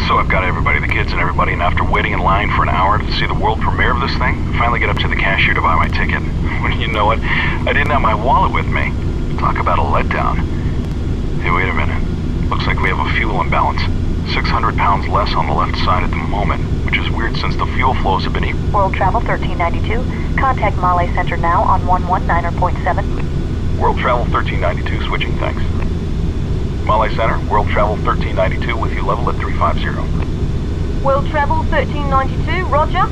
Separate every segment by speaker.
Speaker 1: So I've got everybody, the kids and everybody, and after waiting in line for an hour to see the world premiere of this thing, I finally get up to the cashier to buy my ticket. When you know it, I didn't have my wallet with me. Talk about a letdown. Hey, wait a minute. Looks like we have a fuel imbalance. 600 pounds less on the left side at the moment, which is weird since the fuel flows have been
Speaker 2: World Travel 1392. Contact Male Center now on 119.7.
Speaker 1: World Travel 1392, switching, thanks. Male Center, World Travel 1392 with you level at 350.
Speaker 2: World Travel 1392, roger.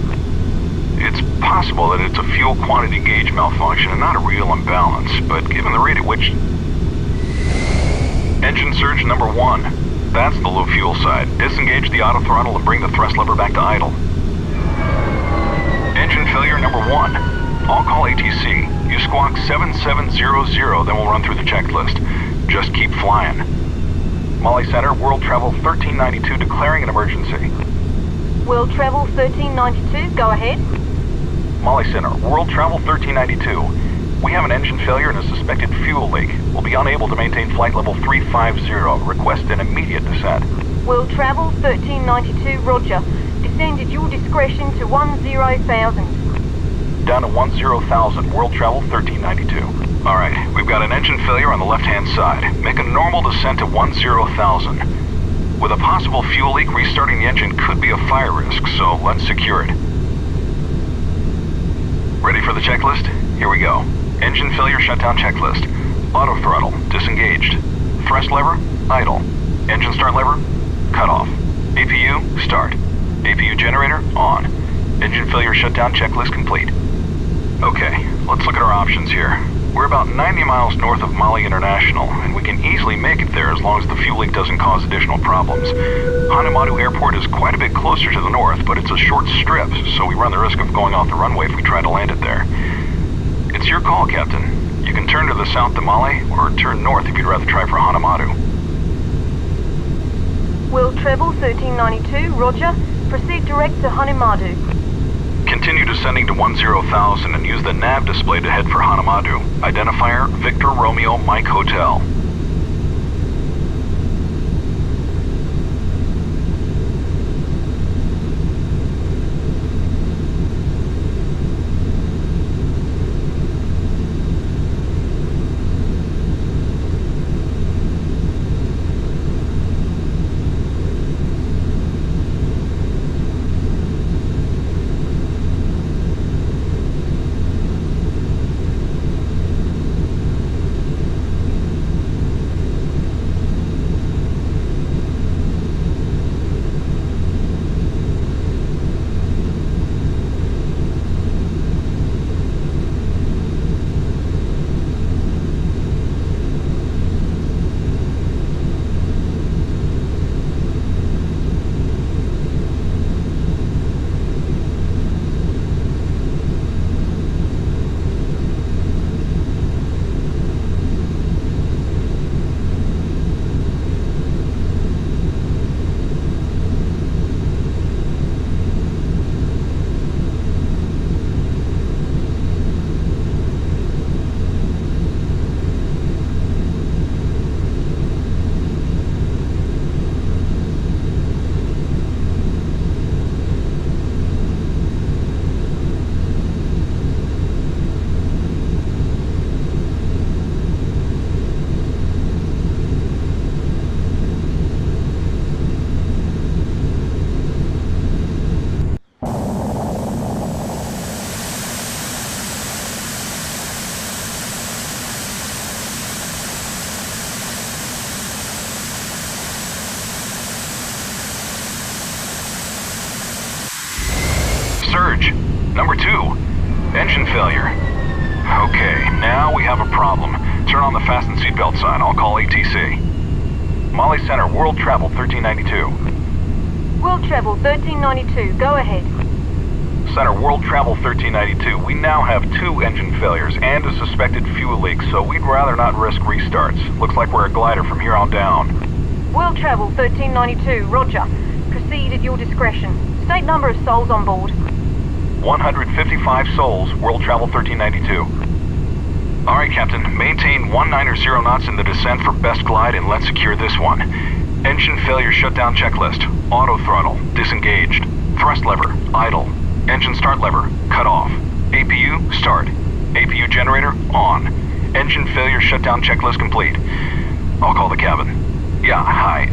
Speaker 1: It's possible that it's a fuel quantity gauge malfunction and not a real imbalance, but given the rate at which... Engine surge number 1. That's the low fuel side. Disengage the auto throttle and bring the thrust lever back to idle. Engine failure number 1. I'll call ATC. You squawk 7700, then we'll run through the checklist. Just keep flying. Male Center, World Travel 1392 declaring an emergency.
Speaker 2: World Travel 1392, go ahead.
Speaker 1: Male Center, World Travel 1392. We have an engine failure and a suspected fuel leak. We'll be unable to maintain flight level 350. Request an immediate descent.
Speaker 2: World Travel 1392, roger. Descend at your discretion to 10,000.
Speaker 1: Down to 10,000, World Travel 1392. Alright, we've got an engine failure on the left-hand side. Make a normal descent to 10,000. With a possible fuel leak, restarting the engine could be a fire risk, so let's secure it. Ready for the checklist? Here we go. Engine failure shutdown checklist. Auto throttle, disengaged. Thrust lever, idle. Engine start lever, cut off. APU, start. APU generator, on. Engine failure shutdown checklist complete. Okay, let's look at our options here. We're about 90 miles north of Mali International, and we can easily make it there as long as the fuel leak doesn't cause additional problems. Hanamadu Airport is quite a bit closer to the north, but it's a short strip, so we run the risk of going off the runway if we try to land it there. It's your call, Captain. You can turn to the south to Mali, or turn north if you'd rather try for Hanamadu.
Speaker 2: World Travel 1392, roger. Proceed direct to Hanamadu.
Speaker 1: Continue descending to 10,000 and use the nav display to head for Hanamadu. Identifier, Victor Romeo Mike Hotel. Surge. Number 2. Engine failure. Okay, now we have a problem. Turn on the fasten seatbelt sign. I'll call ATC. Mali Center, World Travel 1392.
Speaker 2: World Travel 1392, go ahead.
Speaker 1: Center, World Travel 1392. We now have 2 engine failures and a suspected fuel leak, so we'd rather not risk restarts. Looks like we're a glider from here on down.
Speaker 2: World Travel 1392, roger. Proceed at your discretion. State number of souls on board.
Speaker 1: 155 souls, World Travel 1392. Alright, Captain. Maintain 190 knots in the descent for best glide and let's secure this one. Engine failure shutdown checklist. Auto throttle, disengaged. Thrust lever, idle. Engine start lever, cut off. APU, start. APU generator, on. Engine failure shutdown checklist complete. I'll call the cabin. Yeah, hi.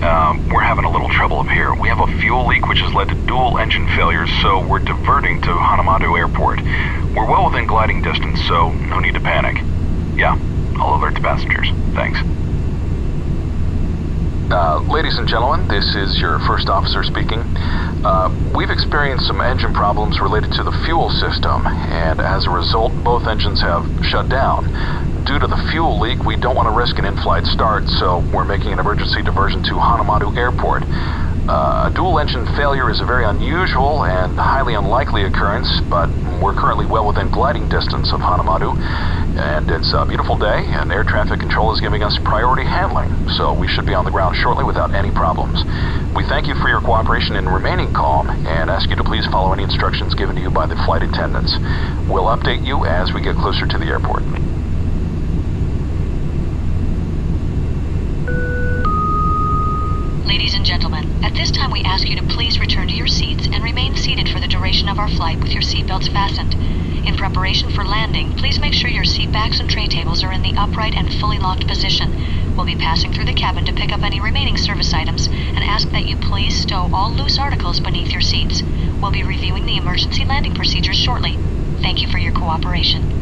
Speaker 1: We're having a little trouble up here. We have a fuel leak which has led to dual engine failures, so we're diverting to Hanamadu Airport. We're well within gliding distance, so no need to panic. Yeah, I'll alert the passengers. Thanks.
Speaker 3: Ladies and gentlemen, this is your first officer speaking. We've experienced some engine problems related to the fuel system, and as a result, both engines have shut down. Due to the fuel leak, we don't want to risk an in-flight start, so we're making an emergency diversion to Hanamadu Airport. A dual engine failure is a very unusual and highly unlikely occurrence, but we're currently well within gliding distance of Hanamadu, and it's a beautiful day, and air traffic control is giving us priority handling, so we should be on the ground shortly without any problems. We thank you for your cooperation in remaining calm, and ask you to please follow any instructions given to you by the flight attendants. We'll update you as we get closer to the airport.
Speaker 4: Ladies and gentlemen, at this time we ask you to please return to your seats and remain seated for the duration of our flight with your seatbelts fastened. In preparation for landing, please make sure your seat backs and tray tables are in the upright and fully locked position. We'll be passing through the cabin to pick up any remaining service items and ask that you please stow all loose articles beneath your seats. We'll be reviewing the emergency landing procedures shortly. Thank you for your cooperation.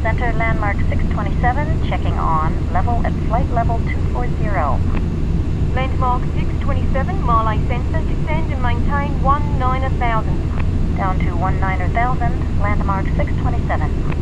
Speaker 5: Center landmark 627, checking on, level at flight level 240.
Speaker 2: Landmark 627, Marley Center, descend and maintain 19,000.
Speaker 5: Down to 19,000, landmark 627.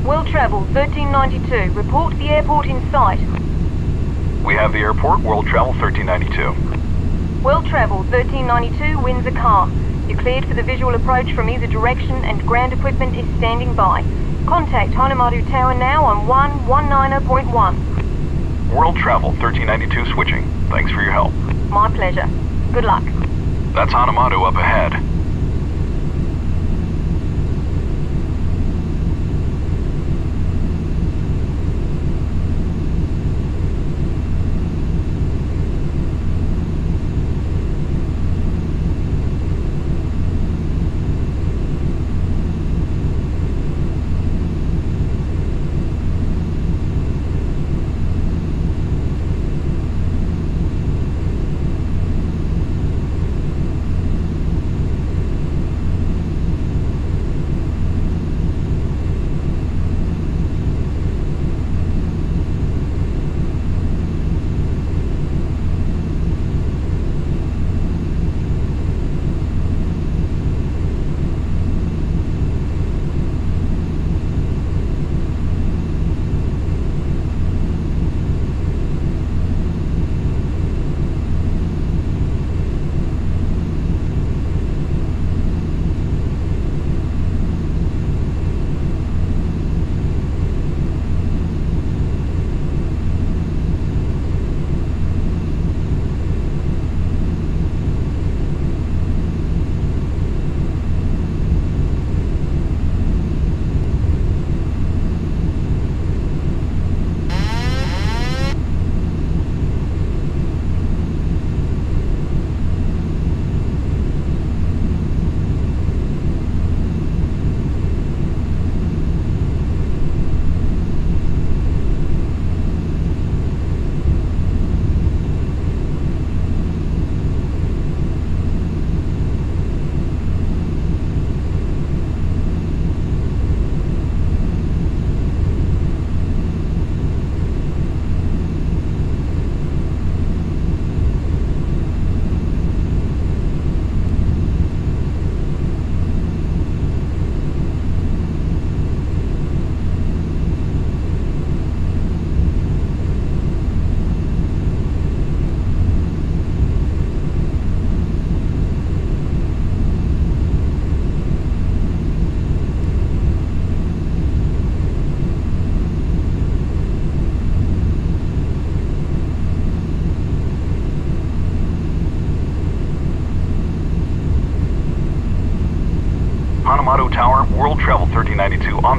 Speaker 2: Well travel, 1392. Report to the airport in sight.
Speaker 1: We have the airport, world travel 1392.
Speaker 2: Well travel, 1392, Windsor car. You're cleared for the visual approach from either direction and ground equipment is standing by. Contact Hanamadu Tower now on 119.1.
Speaker 1: World travel 1392 switching. Thanks for your help.
Speaker 2: My pleasure. Good luck.
Speaker 1: That's Hanamadu up ahead.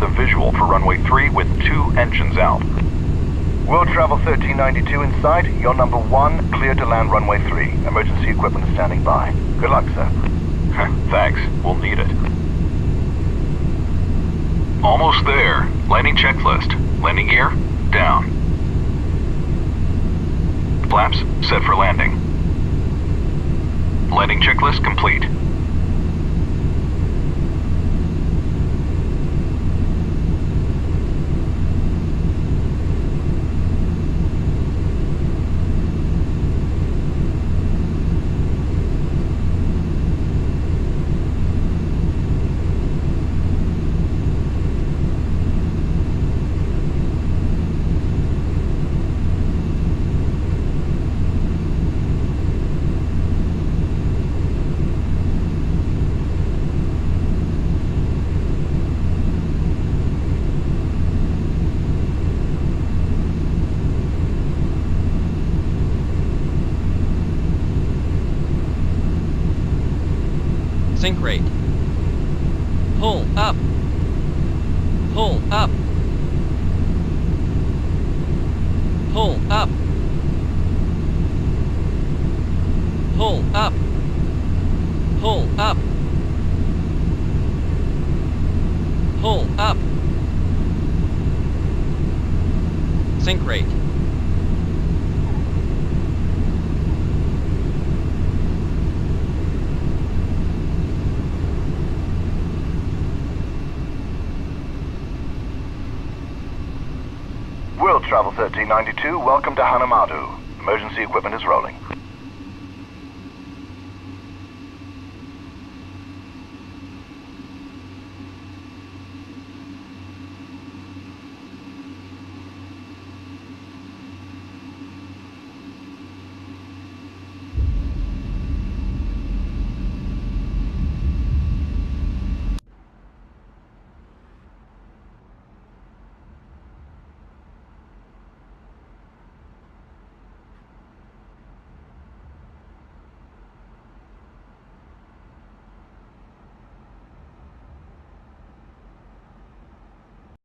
Speaker 1: the visual for runway 3 with 2 engines out.
Speaker 6: World Travel 1392 inside. You're number 1, cleared to land runway 3. Emergency equipment is standing by. Good luck, sir.
Speaker 1: Thanks. We'll need it. Almost there. Landing checklist. Landing gear, down. Flaps, set for landing. Landing checklist complete.
Speaker 7: Sink rate. Pull up. Pull up. Pull up. Pull up. Pull up. Pull up. Sink rate.
Speaker 6: World Travel 1392, welcome to Hanamatu. Emergency equipment is rolling.